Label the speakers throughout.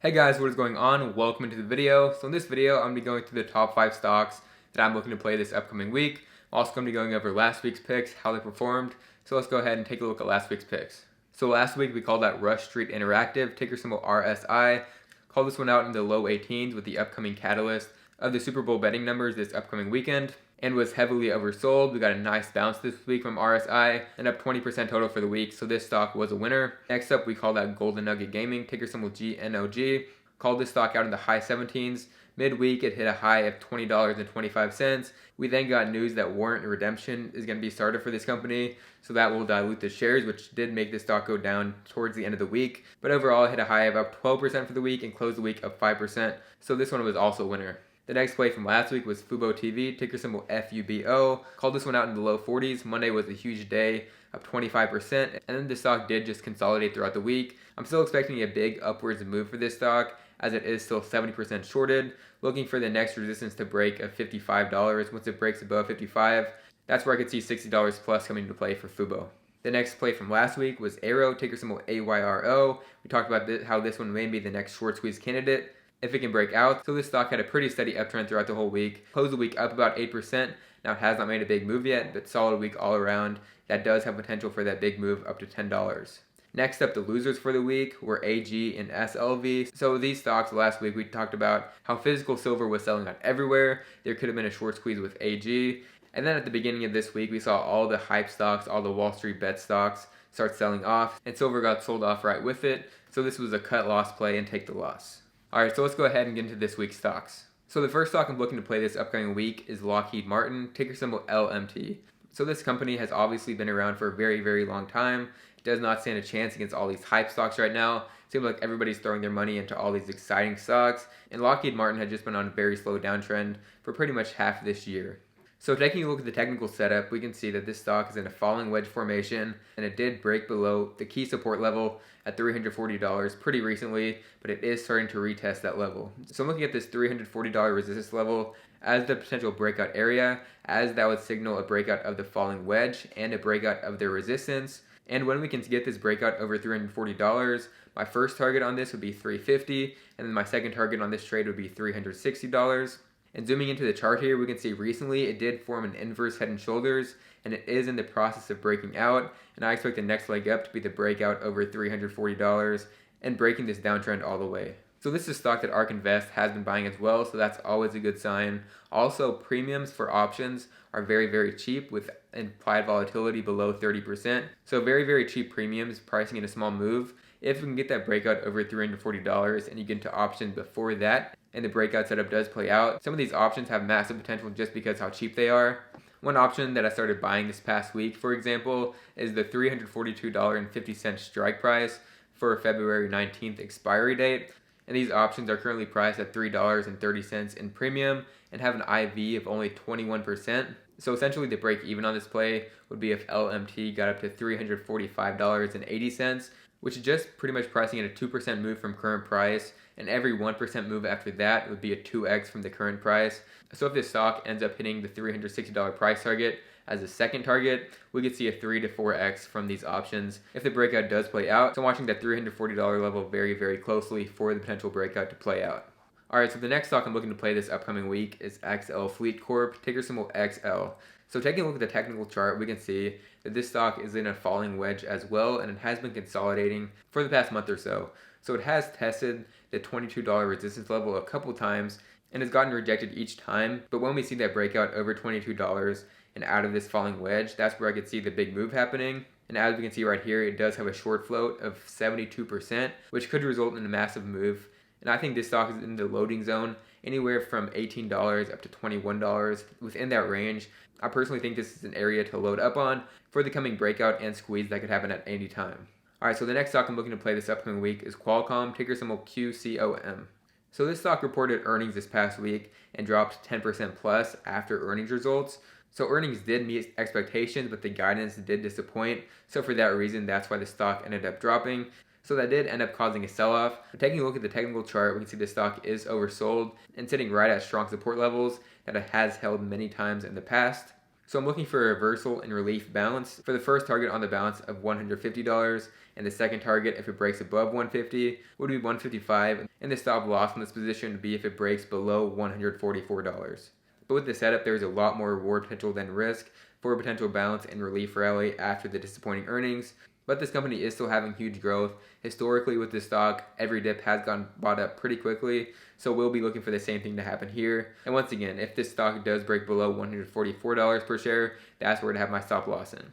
Speaker 1: Hey guys, what is going on? Welcome into the video. So in this video, I'm going to be going through the top 5 stocks that I'm looking to play this upcoming week. I'm also going to be going over last week's picks, how they performed. So let's go ahead and take a look at last week's picks. So last week we called that Rush Street Interactive, ticker symbol RSI. Called this one out in the low 18s with the upcoming catalyst of the Super Bowl betting numbers this upcoming weekend, and was heavily oversold. We got a nice bounce this week from RSI and up 20% total for the week, so this stock was a winner. Next up, we call that Golden Nugget Gaming, ticker symbol GNOG. Called this stock out in the high 17s. Midweek, it hit a high of $20.25. We then got news that warrant redemption is going to be started for this company, so that will dilute the shares, which did make the stock go down towards the end of the week. But overall, it hit a high of up 12% for the week and closed the week up 5%, so this one was also a winner. The next play from last week was Fubo TV, ticker symbol FUBO. Called this one out in the low 40s. Monday was a huge day, up 25%, and then the stock did just consolidate throughout the week. I'm still expecting a big upwards move for this stock, as it is still 70% shorted. Looking for the next resistance to break of $55. Once it breaks above $55, that's where I could see $60 plus coming into play for Fubo. The next play from last week was Ayro, ticker symbol AYRO. We talked about how this one may be the next short squeeze candidate if it can break out. So this stock had a pretty steady uptrend throughout the whole week. Closed the week up about 8%. Now it has not made a big move yet, but solid week all around. That does have potential for that big move up to $10. Next up, the losers for the week were AG and SLV. So these stocks last week, we talked about how physical silver was selling out everywhere. There could have been a short squeeze with AG. And then at the beginning of this week, we saw all the hype stocks, all the Wall Street bet stocks start selling off, and silver got sold off right with it. So this was a cut loss play and take the loss. Alright, so let's go ahead and get into this week's stocks. So the first stock I'm looking to play this upcoming week is Lockheed Martin, ticker symbol LMT. So this company has obviously been around for a very, very long time. Does not stand a chance against all these hype stocks right now. Seems like everybody's throwing their money into all these exciting stocks, and Lockheed Martin had just been on a very slow downtrend for pretty much half this year. So taking a look at the technical setup, we can see that this stock is in a falling wedge formation, and it did break below the key support level at $340 pretty recently, but it is starting to retest that level. So I'm looking at this $340 resistance level as the potential breakout area, as that would signal a breakout of the falling wedge and a breakout of the resistance. And when we can get this breakout over $340, my first target on this would be $350, and then my second target on this trade would be $360. And zooming into the chart here, we can see recently it did form an inverse head and shoulders, and it is in the process of breaking out, and I expect the next leg up to be the breakout over $340 and breaking this downtrend all the way. So this is a stock that ARK Invest has been buying as well, so that's always a good sign. Also, premiums for options are very, very cheap with implied volatility below 30%. So very, very cheap premiums, pricing in a small move. If we can get that breakout over $340 and you get into options before that, and the breakout setup does play out, some of these options have massive potential just because how cheap they are. One option that I started buying this past week, for example, is the $342.50 strike price for February 19th expiry date. And these options are currently priced at $3.30 in premium and have an IV of only 21%. So essentially the break even on this play would be if LMT got up to $345.80, which is just pretty much pricing at a 2% move from current price, and every 1% move after that would be a 2x from the current price. So if this stock ends up hitting the $360 price target as a second target, we could see a 3 to 4x from these options if the breakout does play out. So I'm watching that $340 level very, very closely for the potential breakout to play out. Alright, so the next stock I'm looking to play this upcoming week is XL Fleet Corp, ticker symbol XL. So taking a look at the technical chart, we can see that this stock is in a falling wedge as well, and it has been consolidating for the past month or so. So it has tested the $22 resistance level a couple times and has gotten rejected each time. But when we see that breakout over $22 and out of this falling wedge, that's where I could see the big move happening. And as we can see right here, it does have a short float of 72%, which could result in a massive move. And I think this stock is in the loading zone, anywhere from $18 up to $21. Within that range, I personally think this is an area to load up on for the coming breakout and squeeze that could happen at any time. Alright, so the next stock I'm looking to play this upcoming week is Qualcomm, ticker symbol QCOM. So this stock reported earnings this past week and dropped 10% plus after earnings results. So earnings did meet expectations, but the guidance did disappoint. So for that reason, that's why the stock ended up dropping. So that did end up causing a sell-off. But taking a look at the technical chart, we can see the stock is oversold and sitting right at strong support levels that it has held many times in the past. So I'm looking for a reversal and relief balance for the first target on the balance of $150, and the second target, if it breaks above 150, would be 155, and the stop loss in this position would be if it breaks below $144. But with the setup, there's a lot more reward potential than risk for a potential balance and relief rally after the disappointing earnings. But this company is still having huge growth. Historically with this stock, every dip has gotten bought up pretty quickly, so we'll be looking for the same thing to happen here. And once again, if this stock does break below $144 per share, that's where to have my stop loss in.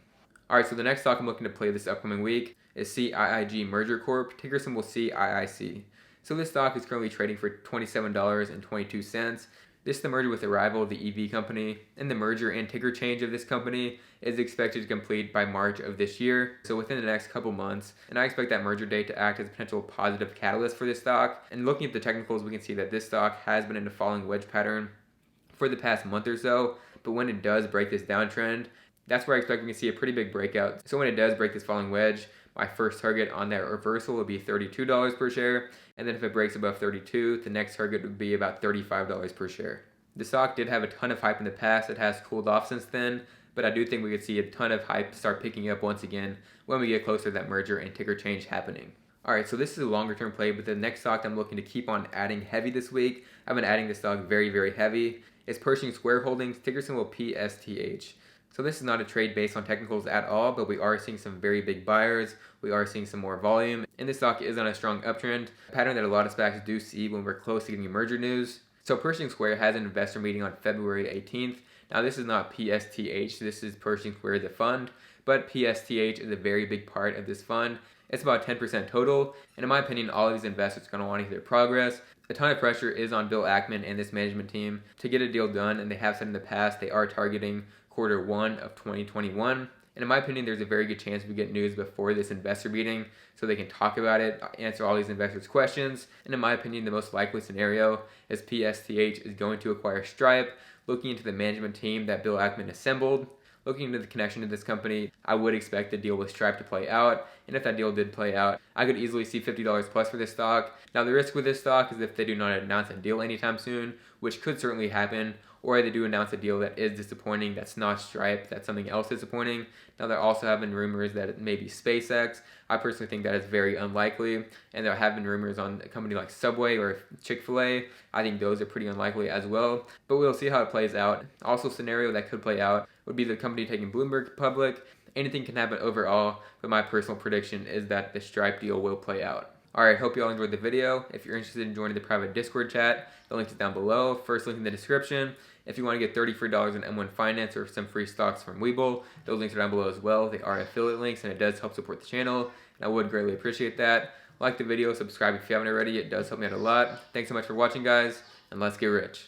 Speaker 1: Alright, so the next stock I'm looking to play this upcoming week is CIIG Merger Corp, ticker symbol CIIC. So this stock is currently trading for $27.22. This is the merger with Arrival, the EV company, and the merger and ticker change of this company is expected to complete by March of this year, so within the next couple months, and I expect that merger date to act as a potential positive catalyst for this stock. And looking at the technicals, we can see that this stock has been in a falling wedge pattern for the past month or so, but when it does break this downtrend, that's where I expect we can see a pretty big breakout. So when it does break this falling wedge, my first target on that reversal will be $32 per share, and then if it breaks above 32, the next target would be about $35 per share. The stock did have a ton of hype in the past. It has cooled off since then, but I do think we could see a ton of hype start picking up once again when we get closer to that merger and ticker change happening. Alright, so this is a longer term play, but the next stock I'm looking to keep on adding heavy this week, I've been adding this stock very, very heavy, is Pershing Square Holdings, ticker symbol PSTH. So this is not a trade based on technicals at all, but we are seeing some very big buyers. We are seeing some more volume, and this stock is on a strong uptrend, a pattern that a lot of SPACs do see when we're close to getting merger news. So Pershing Square has an investor meeting on February 18th. Now this is not PSTH, this is Pershing Square the fund, but PSTH is a very big part of this fund. It's about 10% total, and in my opinion, all of these investors are going to want to hear progress. A ton of pressure is on Bill Ackman and this management team to get a deal done, and they have said in the past they are targeting Q1 of 2021. And in my opinion, there's a very good chance we get news before this investor meeting so they can talk about it, answer all these investors' questions. And in my opinion, the most likely scenario is PSTH is going to acquire Stripe. Looking into the management team that Bill Ackman assembled, looking into the connection to this company, I would expect the deal with Stripe to play out. And if that deal did play out, I could easily see $50 plus for this stock. Now the risk with this stock is if they do not announce a deal anytime soon, which could certainly happen, or they do announce a deal that is disappointing, that's not Stripe, that's something else disappointing. Now there also have been rumors that it may be SpaceX. I personally think that is very unlikely, and there have been rumors on a company like Subway or Chick-fil-A. I think those are pretty unlikely as well, but we'll see how it plays out. Also, a scenario that could play out would be the company taking Bloomberg public. Anything can happen overall, but my personal prediction is that the Stripe deal will play out. Alright, hope you all enjoyed the video. If you're interested in joining the private Discord chat, the link is down below. First link in the description. If you want to get $30 free in M1 Finance or some free stocks from Webull, those links are down below as well. They are affiliate links, and it does help support the channel, and I would greatly appreciate that. Like the video, subscribe if you haven't already. It does help me out a lot. Thanks so much for watching, guys, and let's get rich.